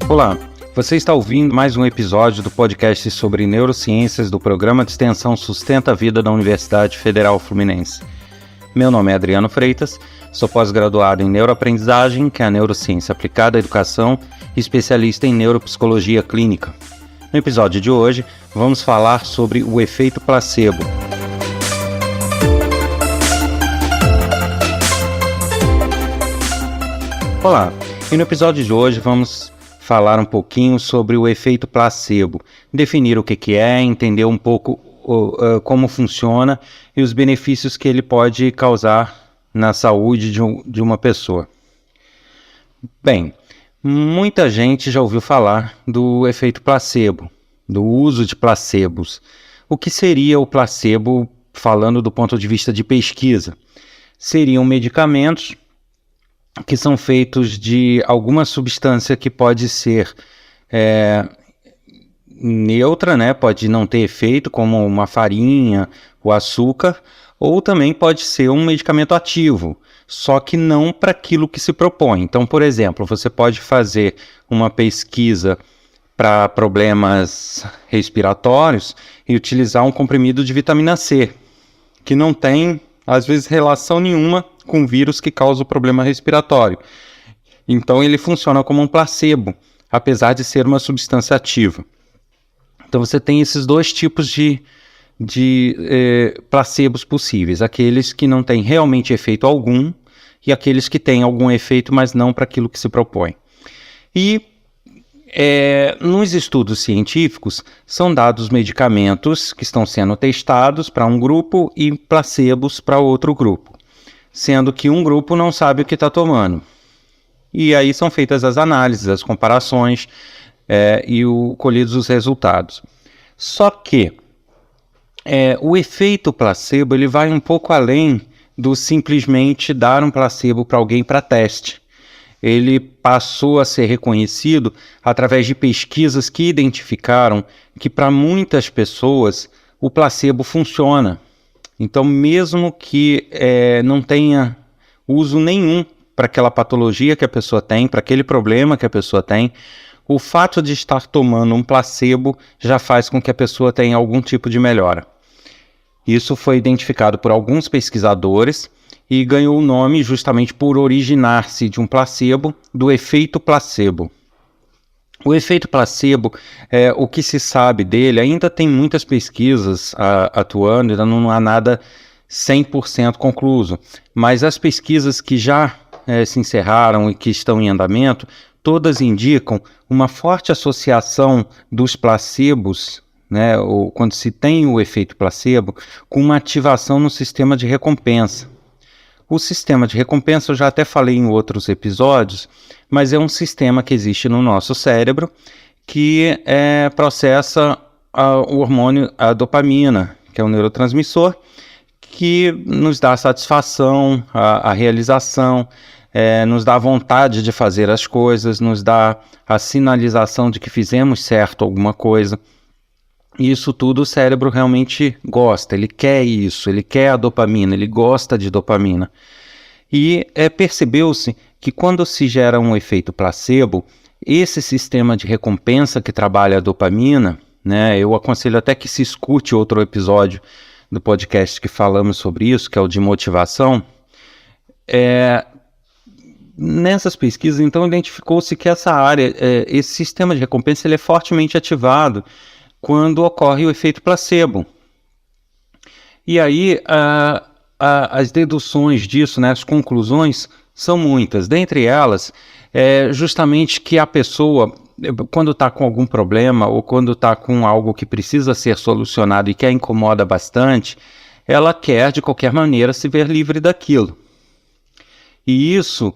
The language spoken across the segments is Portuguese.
Olá, você está ouvindo mais um episódio do podcast sobre neurociências do Programa de Extensão Sustenta a Vida da Universidade Federal Fluminense. Meu nome é Adriano Freitas, sou pós-graduado em neuroaprendizagem, que é a neurociência aplicada à educação, e especialista em neuropsicologia clínica. No episódio de hoje, vamos falar sobre o efeito placebo. Olá, e no episódio de hoje vamos falar um pouquinho sobre o efeito placebo, definir o que é, entender um pouco como funciona e os benefícios que ele pode causar na saúde de uma pessoa. Bem, muita gente já ouviu falar do efeito placebo, do uso de placebos. O que seria o placebo, falando do ponto de vista de pesquisa? Seriam medicamentos que são feitos de alguma substância que pode ser neutra, né? Pode não ter efeito, como uma farinha, o açúcar, ou também pode ser um medicamento ativo, só que não para aquilo que se propõe. Então, por exemplo, você pode fazer uma pesquisa para problemas respiratórios e utilizar um comprimido de vitamina C, que não tem, às vezes, relação nenhuma com o vírus que causa o problema respiratório. Então ele funciona como um placebo, apesar de ser uma substância ativa. Então você tem esses dois tipos de placebos possíveis, aqueles que não têm realmente efeito algum e aqueles que têm algum efeito, mas não para aquilo que se propõe. E nos estudos científicos são dados medicamentos que estão sendo testados para um grupo e placebos para outro grupo, sendo que um grupo não sabe o que está tomando. E aí são feitas as análises, as comparações e colhidos os resultados. Só que o efeito placebo ele vai um pouco além do simplesmente dar um placebo para alguém para teste. Ele passou a ser reconhecido através de pesquisas que identificaram que para muitas pessoas o placebo funciona. Então, mesmo que não tenha uso nenhum para aquela patologia que a pessoa tem, para aquele problema que a pessoa tem, o fato de estar tomando um placebo já faz com que a pessoa tenha algum tipo de melhora. Isso foi identificado por alguns pesquisadores e ganhou o nome justamente por originar-se de um placebo, do efeito placebo. O efeito placebo, o que se sabe dele, ainda tem muitas pesquisas atuando, ainda não há nada 100% concluso, mas as pesquisas que já se encerraram e que estão em andamento, todas indicam uma forte associação dos placebos, né, ou quando se tem o efeito placebo, com uma ativação no sistema de recompensa. O sistema de recompensa eu já até falei em outros episódios, mas é um sistema que existe no nosso cérebro que processa o hormônio, a dopamina, que é um neurotransmissor, que nos dá satisfação, a realização, nos dá vontade de fazer as coisas, nos dá a sinalização de que fizemos certo alguma coisa. E isso tudo o cérebro realmente gosta, ele quer isso, ele quer a dopamina, ele gosta de dopamina. E percebeu-se que quando se gera um efeito placebo, esse sistema de recompensa que trabalha a dopamina, né, eu aconselho até que se escute outro episódio do podcast que falamos sobre isso, que é o de motivação. Nessas pesquisas, então, identificou-se que essa área, esse sistema de recompensa, ele é fortemente ativado quando ocorre o efeito placebo. E aí, as deduções disso, né, as conclusões, são muitas. Dentre elas, justamente que a pessoa, quando está com algum problema ou quando está com algo que precisa ser solucionado e que a incomoda bastante, ela quer, de qualquer maneira, se ver livre daquilo. E isso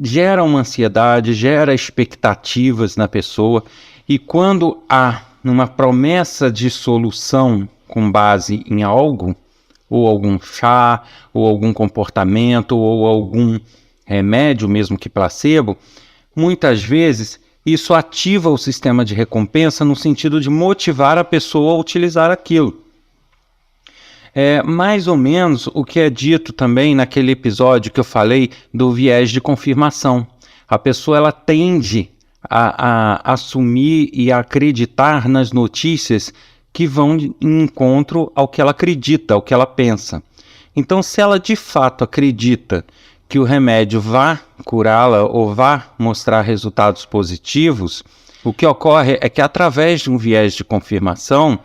gera uma ansiedade, gera expectativas na pessoa. E quando há uma promessa de solução com base em algo, ou algum chá, ou algum comportamento, ou algum remédio, mesmo que placebo, muitas vezes isso ativa o sistema de recompensa no sentido de motivar a pessoa a utilizar aquilo. Mais ou menos o que é dito também naquele episódio que eu falei do viés de confirmação. A pessoa ela tende a assumir e a acreditar nas notícias que vão em encontro ao que ela acredita, ao que ela pensa. Então, se ela de fato acredita que o remédio vá curá-la ou vá mostrar resultados positivos, o que ocorre é que, através de um viés de confirmação,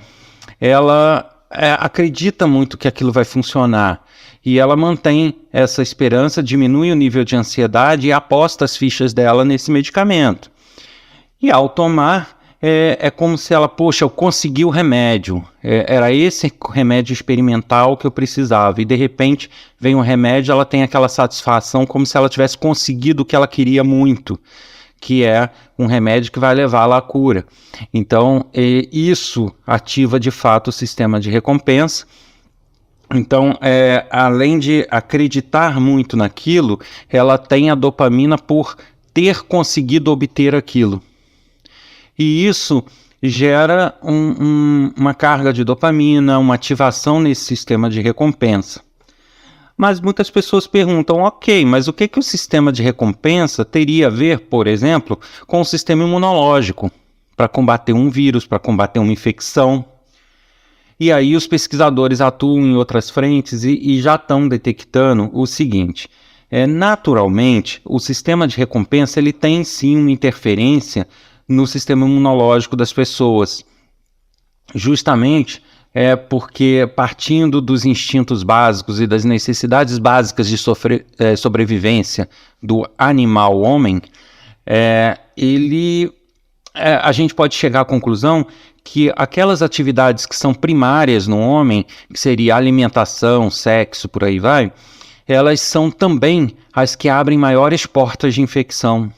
ela acredita muito que aquilo vai funcionar e ela mantém essa esperança, diminui o nível de ansiedade e aposta as fichas dela nesse medicamento. E ao tomar, é como se ela, poxa, eu consegui o remédio, era esse remédio experimental que eu precisava, e de repente vem um remédio, ela tem aquela satisfação como se ela tivesse conseguido o que ela queria muito, que é um remédio que vai levá-la à cura. Então, isso ativa de fato o sistema de recompensa. Então, além de acreditar muito naquilo, ela tem a dopamina por ter conseguido obter aquilo. E isso gera uma carga de dopamina, uma ativação nesse sistema de recompensa. Mas muitas pessoas perguntam, ok, mas o que o sistema de recompensa teria a ver, por exemplo, com o sistema imunológico, para combater um vírus, para combater uma infecção? E aí os pesquisadores atuam em outras frentes e já estão detectando o seguinte, naturalmente, o sistema de recompensa ele tem sim uma interferência no sistema imunológico das pessoas, justamente porque partindo dos instintos básicos e das necessidades básicas de sobrevivência do animal homem, a gente pode chegar à conclusão que aquelas atividades que são primárias no homem, que seria alimentação, sexo, por aí vai, elas são também as que abrem maiores portas de infecção.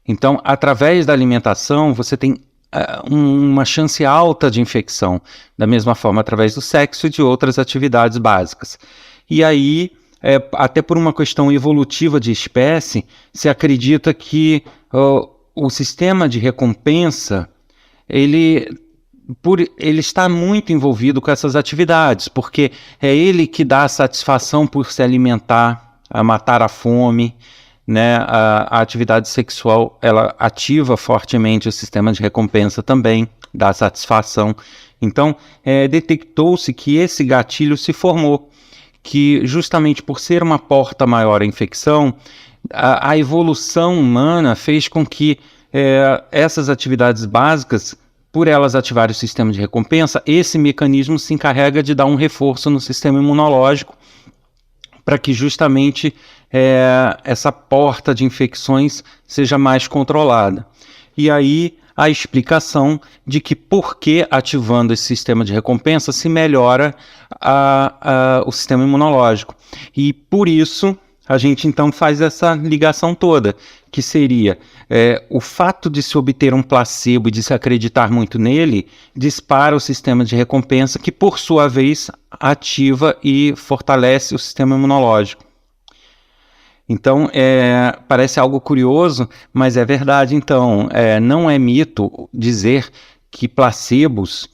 Então, através da alimentação, você tem uma chance alta de infecção, da mesma forma através do sexo e de outras atividades básicas. E aí, até por uma questão evolutiva de espécie, se acredita que o sistema de recompensa, ele está muito envolvido com essas atividades, porque é ele que dá a satisfação por se alimentar, a matar a fome, né? A atividade sexual ela ativa fortemente o sistema de recompensa também, dá satisfação. Então, detectou-se que esse gatilho se formou, que justamente por ser uma porta maior à infecção, a evolução humana fez com que essas atividades básicas, por elas ativarem o sistema de recompensa, esse mecanismo se encarrega de dar um reforço no sistema imunológico para que justamente essa porta de infecções seja mais controlada. E aí a explicação de que por que ativando esse sistema de recompensa se melhora o sistema imunológico. E por isso a gente então faz essa ligação toda, que seria o fato de se obter um placebo e de se acreditar muito nele, dispara o sistema de recompensa, que por sua vez ativa e fortalece o sistema imunológico. Então, parece algo curioso, mas é verdade. Então, não é mito dizer que placebos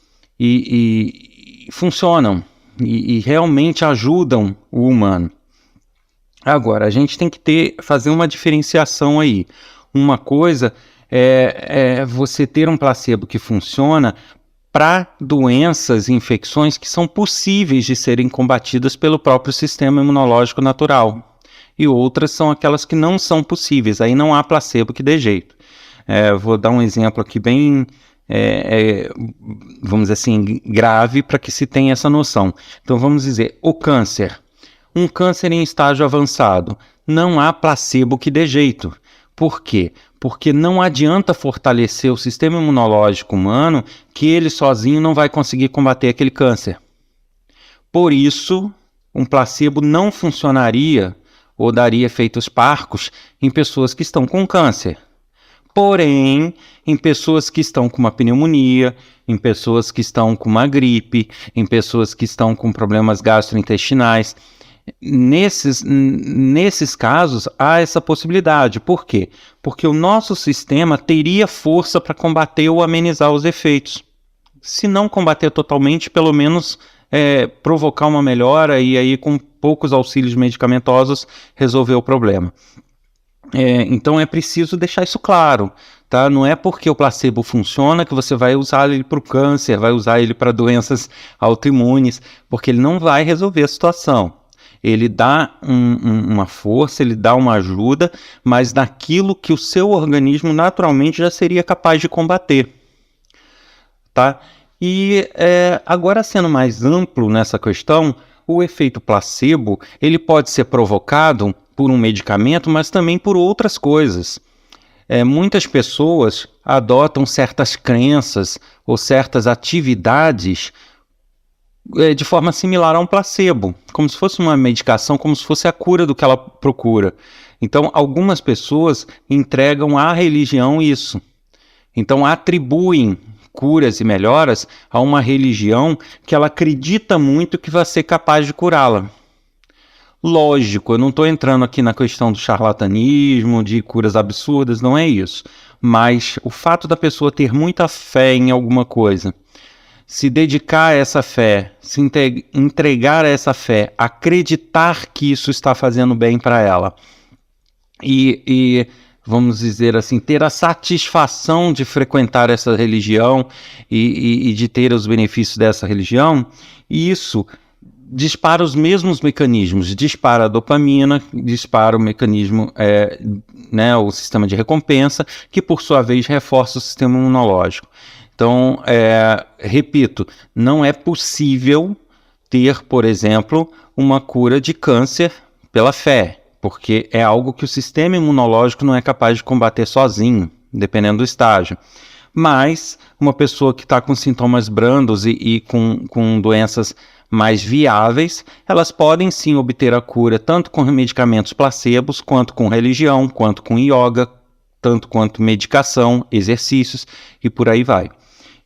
funcionam e realmente ajudam o humano. Agora, a gente tem que fazer uma diferenciação aí. Uma coisa é você ter um placebo que funciona para doenças e infecções que são possíveis de serem combatidas pelo próprio sistema imunológico natural. E outras são aquelas que não são possíveis, aí não há placebo que dê jeito. Vou dar um exemplo aqui bem, vamos dizer assim, grave, para que se tenha essa noção. Então vamos dizer, o câncer. Um câncer em estágio avançado, não há placebo que dê jeito. Por quê? Porque não adianta fortalecer o sistema imunológico humano, que ele sozinho não vai conseguir combater aquele câncer. Por isso, um placebo não funcionaria ou daria efeitos parcos em pessoas que estão com câncer. Porém, em pessoas que estão com uma pneumonia, em pessoas que estão com uma gripe, em pessoas que estão com problemas gastrointestinais, nesses casos há essa possibilidade. Por quê? Porque o nosso sistema teria força para combater ou amenizar os efeitos. Se não combater totalmente, pelo menos provocar uma melhora e aí com poucos auxílios medicamentosos resolver o problema. Então é preciso deixar isso claro, tá? Não é porque o placebo funciona que você vai usar ele para o câncer, vai usar ele para doenças autoimunes, porque ele não vai resolver a situação. Ele dá uma força, ele dá uma ajuda, mas naquilo que o seu organismo naturalmente já seria capaz de combater, tá? E agora, sendo mais amplo nessa questão, o efeito placebo ele pode ser provocado por um medicamento, mas também por outras coisas. Muitas pessoas adotam certas crenças ou certas atividades de forma similar a um placebo, como se fosse uma medicação, como se fosse a cura do que ela procura. Então, algumas pessoas entregam à religião isso. Então, atribuem curas e melhoras a uma religião que ela acredita muito que vai ser capaz de curá-la. Lógico, eu não estou entrando aqui na questão do charlatanismo, de curas absurdas, não é isso. Mas o fato da pessoa ter muita fé em alguma coisa, se dedicar a essa fé, se entregar a essa fé, acreditar que isso está fazendo bem para ela e vamos dizer assim, ter a satisfação de frequentar essa religião e de ter os benefícios dessa religião, isso dispara os mesmos mecanismos, dispara a dopamina, dispara o mecanismo, o sistema de recompensa, que por sua vez reforça o sistema imunológico. Então, repito, não é possível ter, por exemplo, uma cura de câncer pela fé, porque é algo que o sistema imunológico não é capaz de combater sozinho, dependendo do estágio. Mas uma pessoa que está com sintomas brandos e com doenças mais viáveis, elas podem sim obter a cura tanto com medicamentos placebos, quanto com religião, quanto com yoga, tanto quanto medicação, exercícios e por aí vai.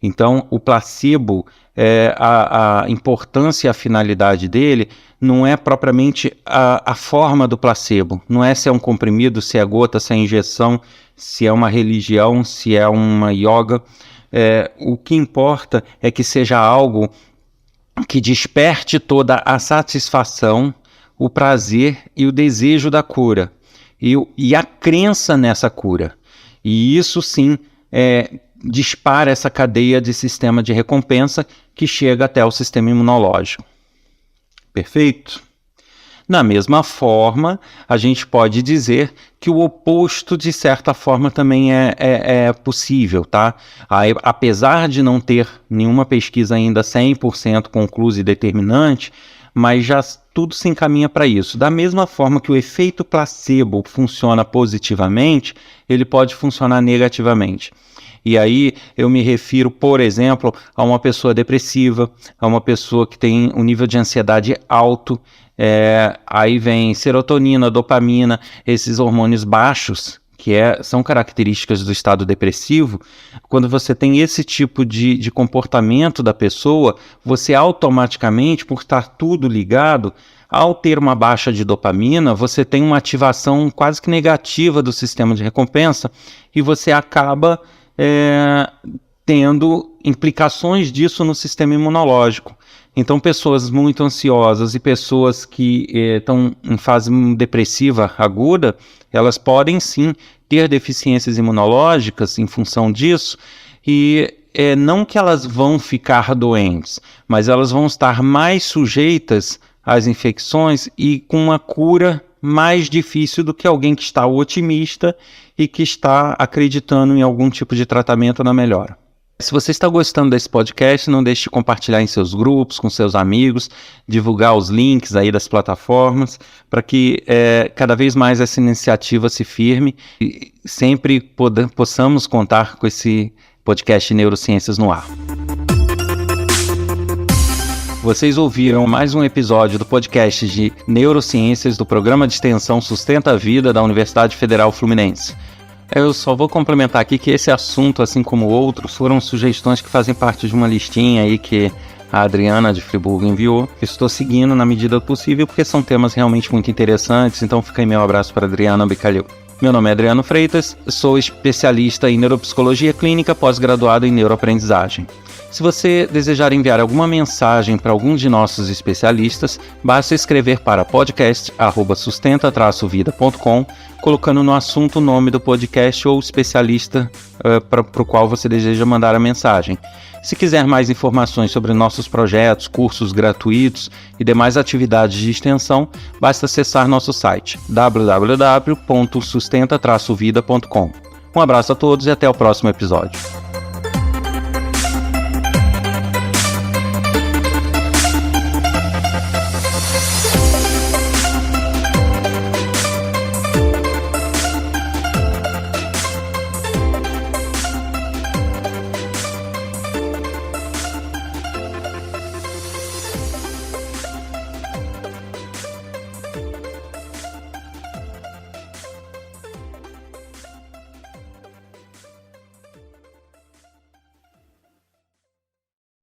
Então, o placebo, a importância e a finalidade dele não é propriamente a forma do placebo. Não é se é um comprimido, se é gota, se é injeção, se é uma religião, se é uma yoga. O que importa é que seja algo que desperte toda a satisfação, o prazer e o desejo da cura. E a crença nessa cura. E isso sim dispara essa cadeia de sistema de recompensa que chega até o sistema imunológico. Perfeito? Da mesma forma, a gente pode dizer que o oposto, de certa forma, também é possível, tá? Apesar de não ter nenhuma pesquisa ainda 100% conclusa e determinante, mas já tudo se encaminha para isso. Da mesma forma que o efeito placebo funciona positivamente, ele pode funcionar negativamente. E aí eu me refiro, por exemplo, a uma pessoa depressiva, a uma pessoa que tem um nível de ansiedade alto, aí vem serotonina, dopamina, esses hormônios baixos, que são características do estado depressivo. Quando você tem esse tipo de comportamento da pessoa, você automaticamente, por estar tudo ligado, ao ter uma baixa de dopamina, você tem uma ativação quase que negativa do sistema de recompensa e você acaba tendo implicações disso no sistema imunológico. Então, pessoas muito ansiosas e pessoas que estão em fase depressiva aguda, elas podem sim ter deficiências imunológicas em função disso, e não que elas vão ficar doentes, mas elas vão estar mais sujeitas às infecções e com uma cura mais difícil do que alguém que está otimista e que está acreditando em algum tipo de tratamento na melhora. Se você está gostando desse podcast, não deixe de compartilhar em seus grupos, com seus amigos, divulgar os links aí das plataformas, para que cada vez mais essa iniciativa se firme e sempre possamos contar com esse podcast Neurociências no ar. Vocês ouviram mais um episódio do podcast de Neurociências do Programa de Extensão Sustenta a Vida da Universidade Federal Fluminense. Eu só vou complementar aqui que esse assunto, assim como outros, foram sugestões que fazem parte de uma listinha aí que a Adriana de Friburgo enviou. Estou seguindo na medida do possível porque são temas realmente muito interessantes, então fica aí meu abraço para a Adriana Bicalhau. Meu nome é Adriano Freitas, sou especialista em neuropsicologia clínica, pós-graduado em neuroaprendizagem. Se você desejar enviar alguma mensagem para algum de nossos especialistas, basta escrever para podcast@sustenta-vida.com, colocando no assunto o nome do podcast ou especialista para o qual você deseja mandar a mensagem. Se quiser mais informações sobre nossos projetos, cursos gratuitos e demais atividades de extensão, basta acessar nosso site www.sustenta-vida.com. Um abraço a todos e até o próximo episódio.